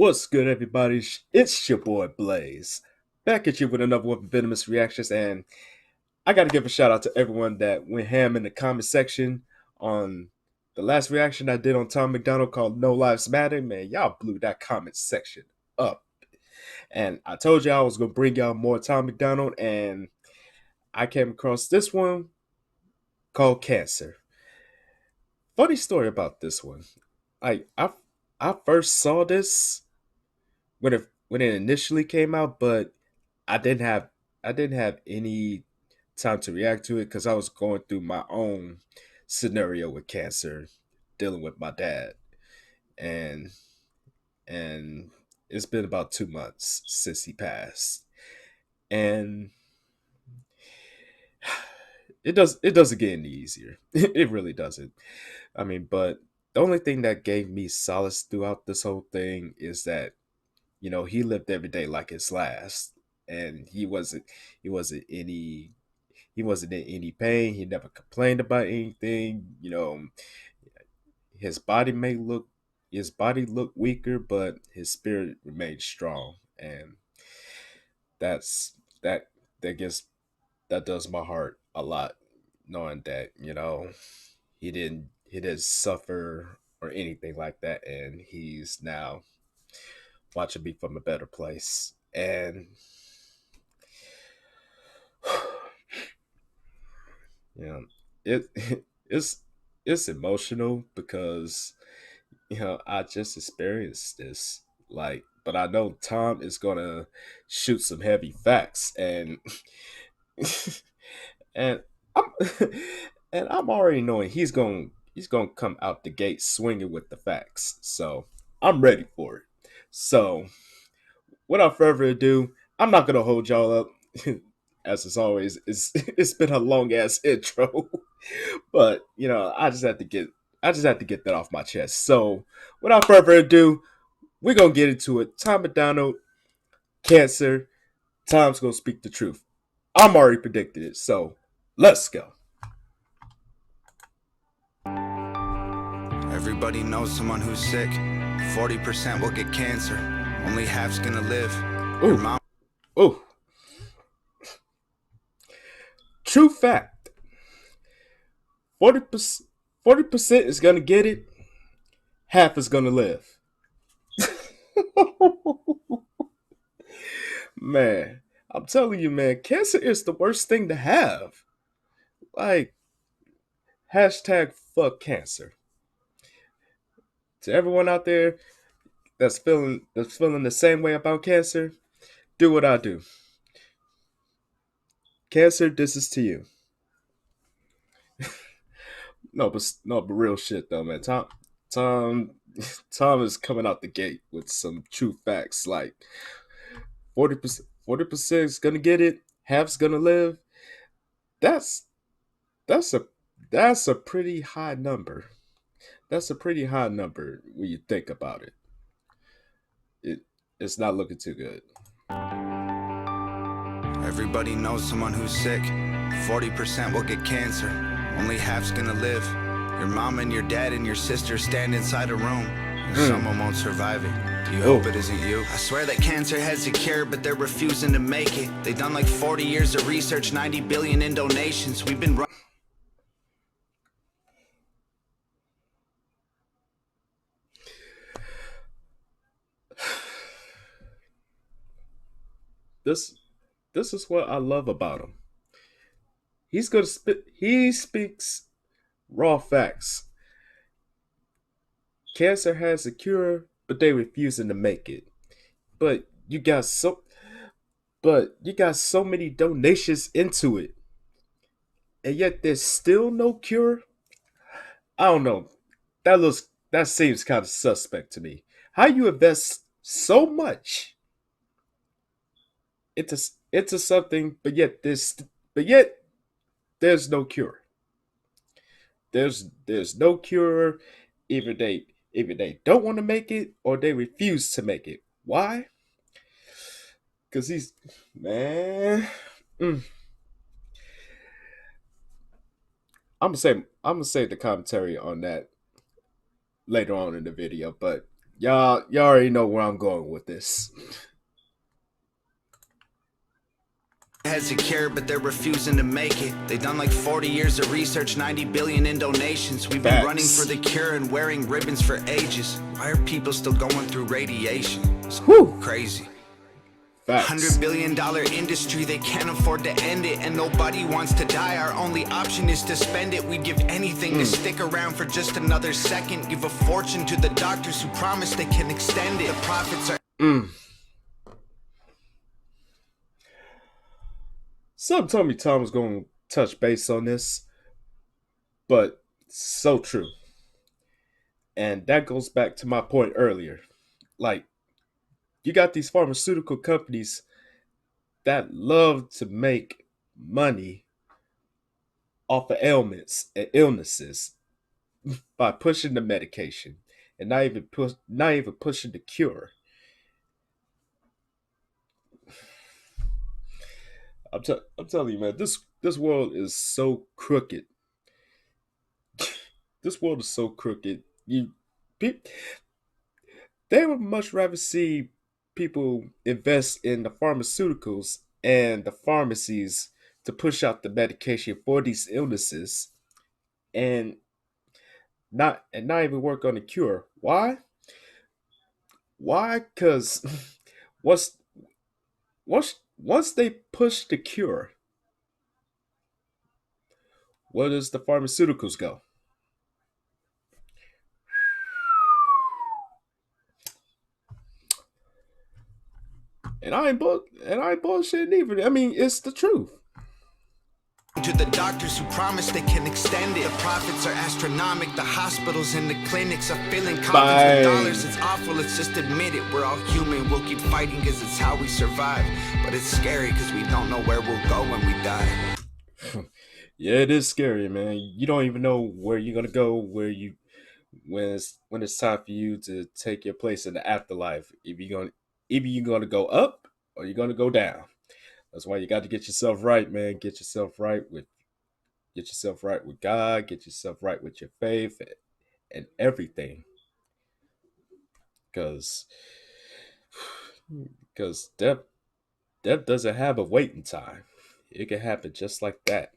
What's good, everybody? It's your boy Blaze, back at you with another one of Venomous Reactions, and I gotta give a shout out to everyone that went ham in the comment section on the last reaction I did on Tom MacDonald called No Lives Matter. Man, y'all blew that comment section up. And I told y'all I was gonna bring y'all more Tom MacDonald, and I came across this one called Cancer. Funny story about this one. Like I first saw this when it initially came out, but I didn't have I didn't have any time to react to it because I was going through my own scenario with cancer, dealing with my dad, and and it's been about 2 months since he passed, and it doesn't get any easier. It really doesn't. I mean, but the only thing that gave me solace throughout this whole thing is that he lived every day like his last, and he wasn't in any pain. He never complained about anything. His body may look his body looked weaker, but his spirit remained strong, and that's that that gets that does my heart a lot, knowing that he didn't suffer or anything like that, and he's now watching me from a better place. And yeah, it it's it's emotional because I just experienced this. Like, but I know Tom is gonna shoot some heavy facts, and and I'm and I'm already knowing he's gonna come out the gate swinging with the facts. So I'm ready for it. So without further ado, I'm not gonna hold y'all up. As always, it's been a long ass intro, but I just had to get that off my chest. So without further ado, we're gonna get into it. Tom MacDonald, cancer. Tom's gonna speak the truth. I'm already predicted it, so let's go. Everybody knows someone who's sick. 40% will get cancer. Only half's gonna live. Your Ooh, mom. ooh. True fact. 40%, 40% is gonna get it. Half is gonna live. Man, I'm telling you, man, cancer is the worst thing to have. Like, hashtag fuck cancer. To everyone out there that's feeling the same way about cancer, do what I do. Cancer, this is to you. No, but real shit though, man. Tom, Tom is coming out the gate with some true facts. Like 40% is gonna get it, half's gonna live. That's that's a that's a pretty high number. That's a pretty high number when you think about it. It it's not looking too good. Everybody knows someone who's sick. 40% will get cancer. Only half's gonna live. Your mom and your dad and your sister stand inside a room. And someone won't survive it. Do you hope it isn't you? I swear that cancer has a cure, but they're refusing to make it. They've done like 40 years of research, 90 billion in donations. We've been This this is what I love about him. He's gonna spit. He speaks raw facts. Cancer has a cure, but they refusing to make it. But you got so but you got so many donations into it, and yet there's still no cure. I don't know. That seems kind of suspect to me. How you invest so much into something, but yet there's no cure. There's no cure. Either they don't want to make it or they refuse to make it. Why? Because he's man. mm, I'm gonna say the commentary on that later on in the video, but y'all already know where I'm going with this. Has a cure, but they're refusing to make it. They've done like 40 years of research, 90 billion in donations. We've been running for Facts. the cure and wearing ribbons for ages. Why are people still going through radiation? It's Whew. crazy. Facts. $100 billion industry, they can't afford to end it. And nobody wants to die, our only option is to spend it. We'd give anything to stick around for just another second. Give a fortune to the doctors who promise they can extend it. The profits are Mm. Some told me Tom was going to touch base on this, but so true. And that goes back to my point earlier. Like, you got these pharmaceutical companies that love to make money off of ailments and illnesses by pushing the medication and not even pushing the cure. I'm telling you, man, this world is so crooked. This world is so crooked. Pe- they would much rather see people invest in the pharmaceuticals and the pharmacies to push out the medication for these illnesses and not even work on the cure. Why? Why? Because once once they push the cure, where does the pharmaceuticals go? And I ain't bullshitting either. I mean, it's the truth. to the doctors who promise they can extend it. The profits are astronomical. The hospitals and the clinics are filling coffins with dollars. Bang. It's awful, let's just admit it. We're all human, we'll keep fighting because it's how we survive. But it's scary because we don't know where we'll go when we die. Yeah, it is scary, man. You don't even know where you're gonna go, when it's time for you to take your place in the afterlife. Either you're gonna go up or you're gonna go down. That's why you got to get yourself right, man. Get yourself right with God. Get yourself right with your faith and everything. Because because death doesn't have a waiting time. It can happen just like that.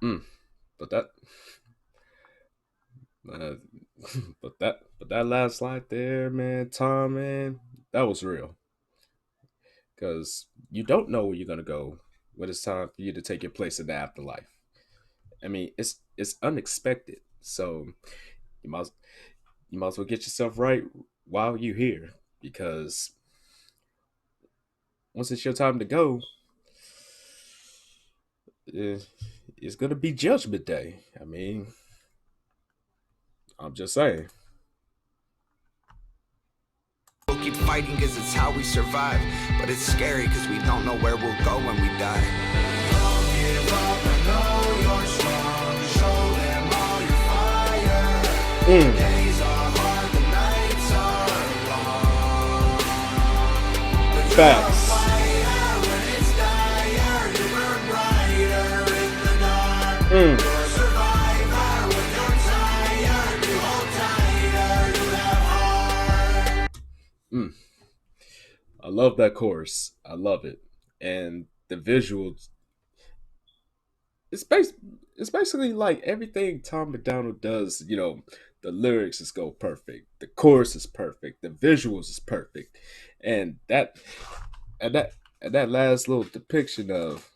Mm. But that uh, but that last slide there, man, Tom, man, that was real. Because you don't know where you're gonna go when it's time for you to take your place in the afterlife. I mean, it's unexpected. So you might you might as well get yourself right while you're here, because once it's your time to go, eh, it's gonna be Judgment Day. I mean, I'm just saying. We'll keep fighting because it's how we survive. But it's scary because we don't know where we'll go when we die. Don't give up, I know you're strong. Show them all your fire. Mm. The days are hard, the nights are long. But you're a Facts. fighter when it's dire. You burn brighter in the dark. Mm. You're a survivor when you're tired. You hold tighter, you have heart. Mm. I love that chorus. I love it, and the visuals. It's bas- it's basically like everything Tom MacDonald does. The lyrics is go perfect, the chorus is perfect, the visuals is perfect, and and that that last little depiction of,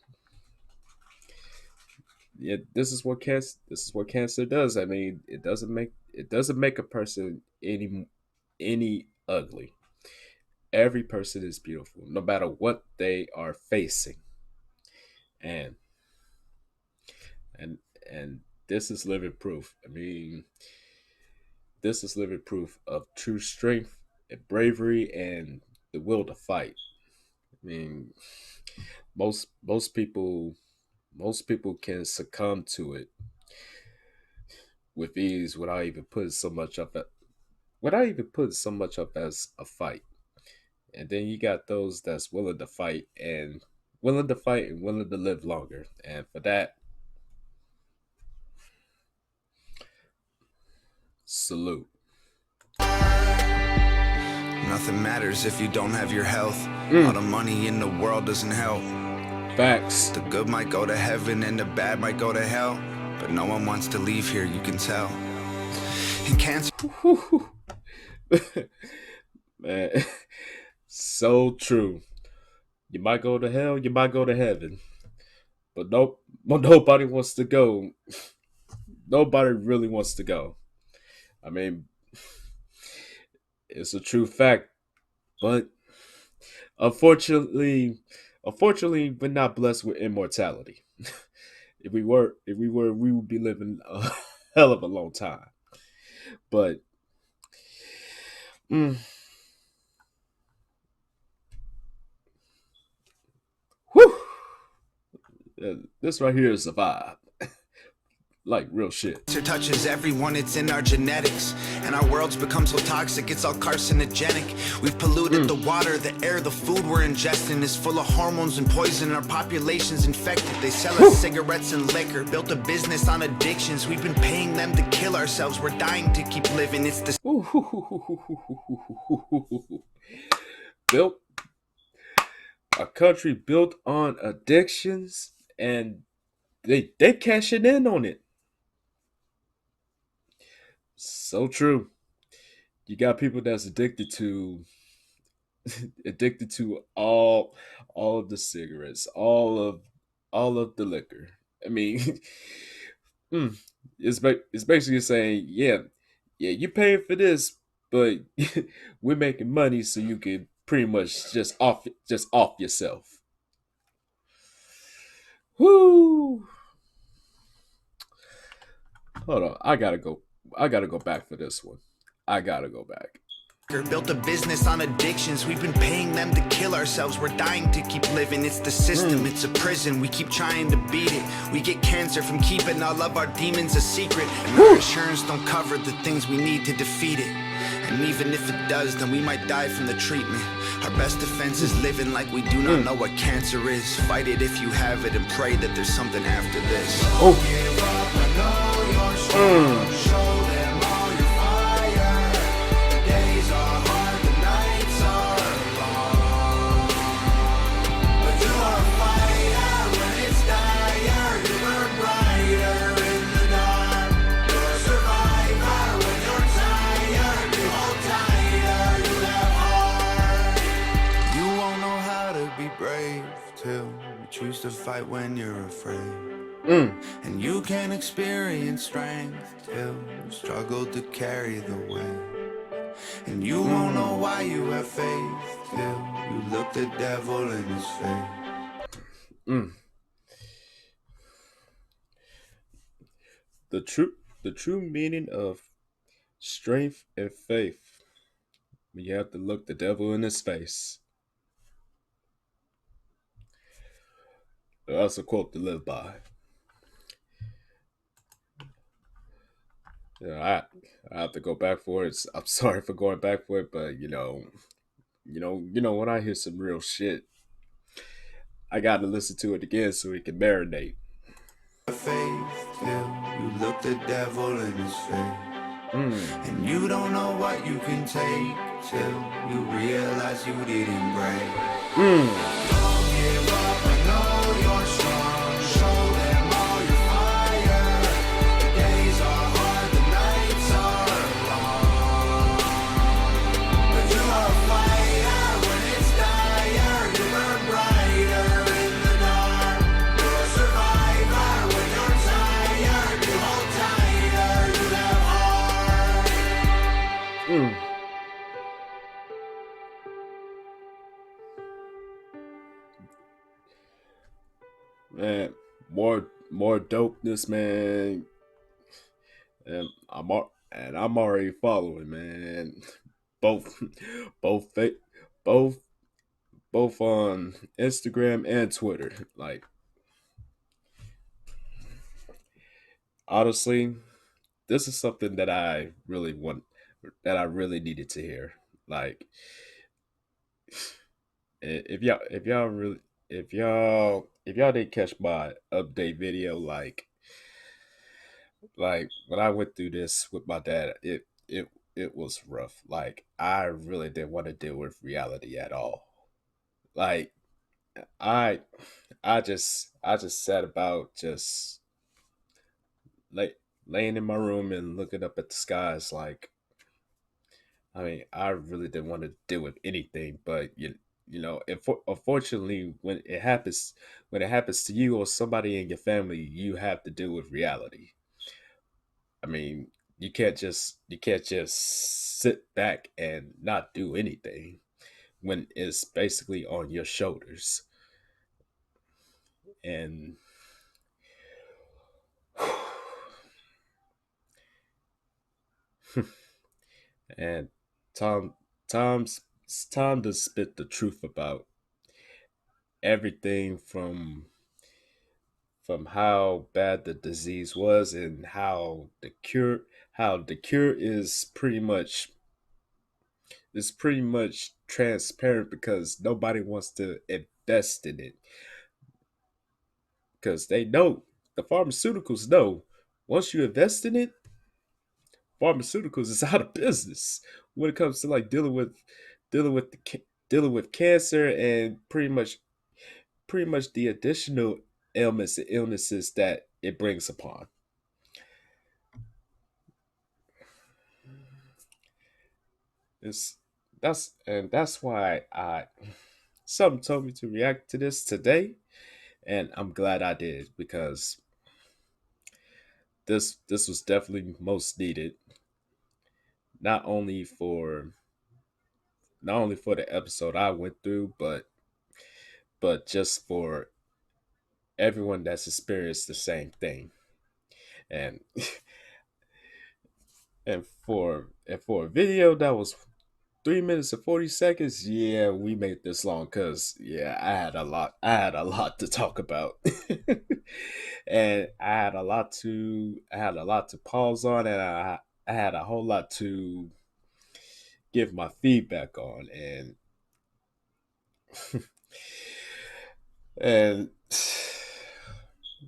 yeah, this is what cancer does. I mean, it doesn't make a person any ugly. Every person is beautiful, no matter what they are facing, and and and this is living proof. I mean, this is living proof of true strength and bravery and the will to fight. I mean, most people can succumb to it with ease without even putting so much up as a fight. And then you got those that's willing to live longer. And for that, Salute. Nothing matters if you don't have your health. All Mm, the money in the world doesn't help. facts. The good might go to heaven and the bad might go to hell. But no one wants to leave here, you can tell. And cancer. Man, so true. You might go to hell, you might go to heaven. But nope, but nobody wants to go. Nobody really wants to go. I mean, it's a true fact, but unfortunately, unfortunately, we're not blessed with immortality. If we were, we would be living a hell of a long time. But mm, whew, this right here is a vibe, like real shit. Cancer touches everyone, it's in our genetics. And our world's become so toxic, it's all carcinogenic. We've polluted the water, the air, the food we're ingesting is full of hormones and poison. Our population's infected. They sell us cigarettes and liquor, built a business on addictions. We've been paying them to kill ourselves. We're dying to keep living. It's the Built a country built on addictions, and they cashing in on it. So true. You got people that's addicted to all of the cigarettes, all of the liquor. I mean, mm, it's basically saying, yeah, yeah, you paying for this, but we're making money so you can pretty much just off yourself. Whoo! Hold on, I gotta go. I gotta go back for this one. I gotta go back. built a business on addictions. We've been paying them to kill ourselves. We're dying to keep living. It's the system, it's a prison. We keep trying to beat it. We get cancer from keeping all of our demons a secret. And our insurance don't cover the things we need to defeat it. And even if it does, then we might die from the treatment. Our best defense is living like we do not know what cancer is. Fight it if you have it and pray that there's something after this. Oh. Choose to fight when you're afraid. Mm. And you can experience strength till you struggle to carry the weight. And you won't know why you have faith till you look the devil in his face. Mm. The true meaning of strength and faith. You have to look the devil in his face. That's a quote to live by. Yeah, I have to go back for it. I'm sorry for going back for it, but when I hear some real shit, I got to listen to it again so it can marinate. Faith till you look the devil in his face. And you don't know what you can take till you realize you didn't break. Don't give up, I know you're strong. Show them all your fire. The days are hard, the nights are long. But you are a fighter when it's dire. You burn brighter in the dark. You're a survivor when you're tired. You hold tighter, you have heart. Man, more dopeness, man. And I'm already following, man. Both both fa- both both on Instagram and Twitter. Like, honestly, this is something that I really needed to hear. Like, if y'all really if y'all didn't catch my update video, like, Like when I went through this with my dad, it was rough. Like I really didn't want to deal with reality at all. Like I I just sat about just like laying in my room and looking up at the skies. Like I mean, I really didn't want to deal with anything, but you know, unfortunately, when it happens to you or somebody in your family, you have to deal with reality. I mean, you can't just sit back and not do anything when it's basically on your shoulders. And and Tom Tom's it's time to spit the truth about everything from how bad the disease was and how the cure is pretty much transparent because nobody wants to invest in it because they know the pharmaceuticals know once you invest in it, pharmaceuticals is out of business when it comes to like dealing with dealing with cancer and pretty much the additional ailments and illnesses that it brings upon. It's that's why I something told me to react to this today, and I'm glad I did because this was definitely most needed, not only for not only for the episode I went through, but just for everyone that's experienced the same thing. And and for a video that was 3 minutes and 40 seconds, yeah, we made this long because yeah, I had a lot to talk about. And I had a lot to pause on and I had a whole lot to give my feedback on and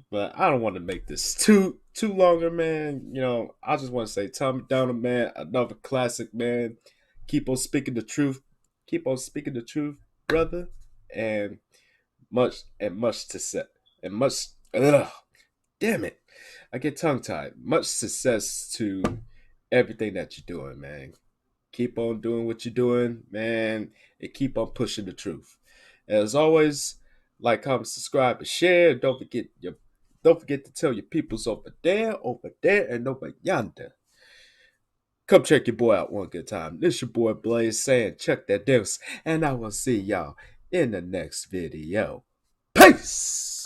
but I don't want to make this too longer, man. You know, I just want to say Tom MacDonald, man, another classic, man. Keep on speaking the truth. Keep on speaking the truth, brother. And much to say and much damn it. I get tongue tied. Much success to everything that you're doing, man. Keep on doing what you're doing, man, and keep on pushing the truth. As always, like, comment, subscribe, and share. Don't forget to tell your peoples over there, and over yonder. Come check your boy out one good time. This your boy Blaze saying check that deuce, and I will see y'all in the next video. Peace!